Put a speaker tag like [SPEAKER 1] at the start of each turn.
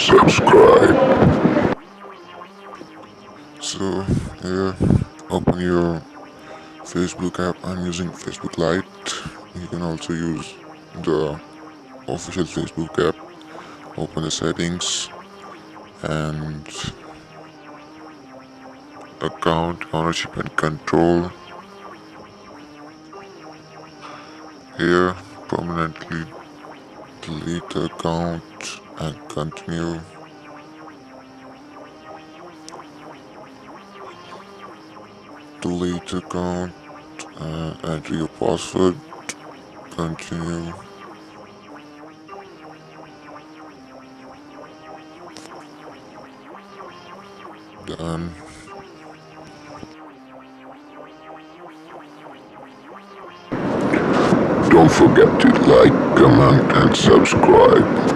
[SPEAKER 1] subscribe. So here, open your Facebook app. I'm using Facebook Lite. You can also use the official Facebook app. Open the settings and account ownership and control. Here, permanently delete the account and continue. Delete account, enter your password, continue. Done. Don't forget to like, comment and subscribe.